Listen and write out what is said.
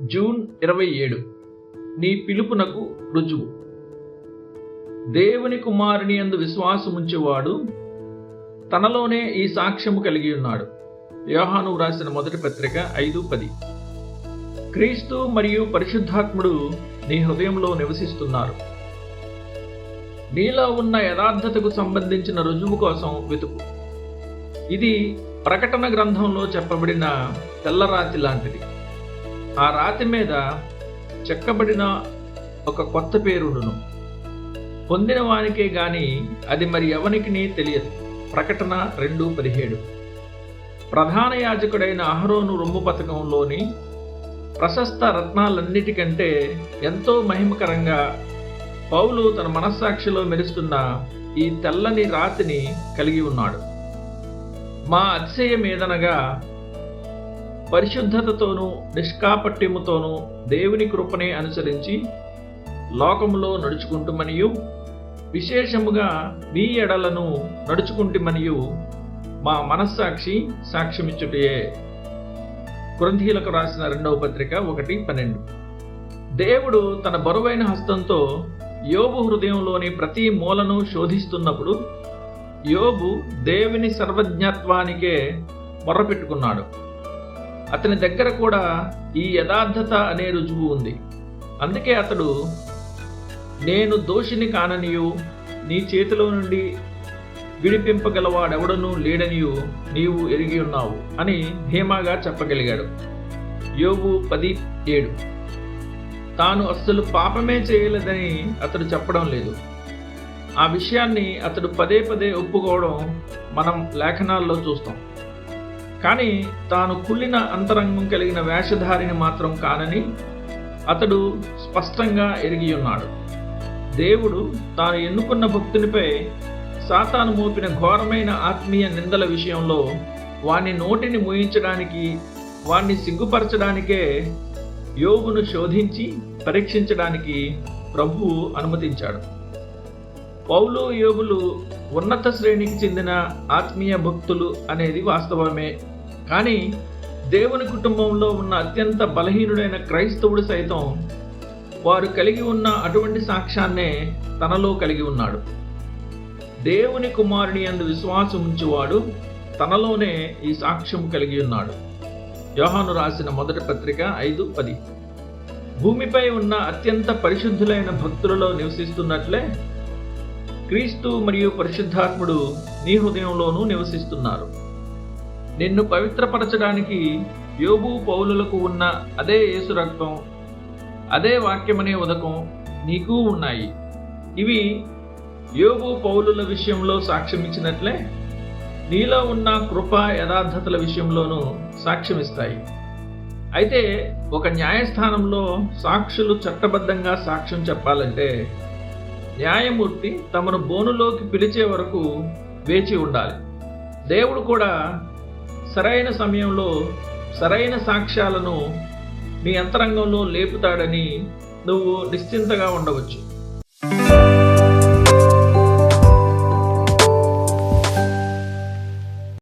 June 27 నీ పిలుపునకు రుజువు. దేవుని కుమారుని యందు విశ్వాసముంచేవాడు తనలోనే ఈ సాక్ష్యము కలిగి ఉన్నాడు. యోహాను వ్రాసిన మొదటి పత్రిక 5:10. క్రీస్తు మరియు పరిశుద్ధాత్ముడు నీ హృదయంలో నివసిస్తున్నారు. నీలో ఉన్న యథార్థతకు సంబంధించిన రుజువు కోసం వెతుకు. ఇది ప్రకటన గ్రంథంలో చెప్పబడిన తెల్లరాతి లాంటిది. ఆ రాతి మీద చెక్కబడిన ఒక కొత్త పేరును పొందిన వానికే గాని అది మరి ఎవనికి తెలియదు. ప్రకటన 2:17. ప్రధాన యాజకుడైన అహరోను రొమ్ము పథకంలోని ప్రశస్త రత్నాలన్నిటికంటే ఎంతో మహిమకరంగా పౌలు తన మనస్సాక్షిలో మెరుస్తున్న ఈ తెల్లని రాతిని కలిగి ఉన్నాడు. మా అతిశయమేదనగా పరిశుద్ధతతోనూ నిష్కాపట్యముతోనూ దేవుని కృపనే అనుసరించి లోకములో నడుచుకుంటుమనియు విశేషముగా మీ ఎడలను నడుచుకుంటుమనియు మా మనస్సాక్షి సాక్ష్యమిచ్చుటయే. కొరింథీయులకు రాసిన 2వ పత్రిక 1:12. దేవుడు తన బరువైన హస్తంతో యోబు హృదయంలోని ప్రతి మూలను శోధిస్తున్నప్పుడు యోబు దేవుని సర్వజ్ఞత్వానికే మొర్రపెట్టుకున్నాడు. అతని దగ్గర కూడా ఈ యథార్థత అనే రుజువు ఉంది. అందుకే అతడు, నేను దోషిని కాననియు నీ చేతిలో నుండి విడిపింపగలవాడెవడనూ లేడనియు నీవు ఎరిగి ఉన్నావు అని ధీమాగా చెప్పగలిగాడు. యోబు 10:7. తాను అస్సలు పాపమే చేయలేదని అతడు చెప్పడం లేదు. ఆ విషయాన్ని అతడు పదే పదే ఒప్పుకోవడం మనం లేఖనాల్లో చూస్తాం. కానీ తాను కుళ్ళిన అంతరంగం కలిగిన వేషధారిని మాత్రం కానని అతడు స్పష్టంగా ఎరిగి ఉన్నాడు. దేవుడు తాను ఎన్నుకున్న భక్తునిపై సాతాను మోపిన ఘోరమైన ఆత్మీయ నిందల విషయంలో వాని నోటిని మూయించడానికి, వాణ్ణి సిగ్గుపరచడానికే యోబును శోధించి పరీక్షించడానికి ప్రభువు అనుమతించాడు. పౌలు, యోబులు ఉన్నత శ్రేణికి చెందిన ఆత్మీయ భక్తులు అనేది వాస్తవమే. కానీ దేవుని కుటుంబంలో ఉన్న అత్యంత బలహీనుడైన క్రైస్తవుడు సైతం వారు కలిగి ఉన్న అటువంటి సాక్ష్యాన్నే తనలో కలిగి ఉన్నాడు. దేవుని కుమారుని యందు విశ్వాసం ఉంచువాడు తనలోనే ఈ సాక్ష్యం కలిగి ఉన్నాడు. యోహాను రాసిన మొదటి పత్రిక 5:10. భూమిపై ఉన్న అత్యంత పరిశుద్ధులైన భక్తులలో నివసిస్తున్నట్లే క్రీస్తు మరియు పరిశుద్ధాత్ముడు నీ హృదయంలోనూ నివసిస్తున్నారు. నిన్ను పవిత్రపరచడానికి యోబు, పౌలులకు ఉన్న అదే యేసు రక్తం, అదే వాక్యమనే ఉదకం నీకు ఉన్నాయి. ఇవి యోబు, పౌలుల విషయంలో సాక్ష్యమిచ్చినట్లే నీలో ఉన్న కృప, యథార్థతల విషయంలోనూ సాక్ష్యమిస్తాయి. అయితే ఒక న్యాయస్థానంలో సాక్షులు చట్టబద్ధంగా సాక్ష్యం చెప్పాలంటే న్యాయమూర్తి తమను బోనులోకి పిలిచే వరకు వేచి ఉండాలి. దేవుడు కూడా సరైన సమయంలో సరైన సాక్ష్యాలను నీ అంతరంగంలో లేపుతాడని నువ్వు నిశ్చింతగా ఉండవచ్చు.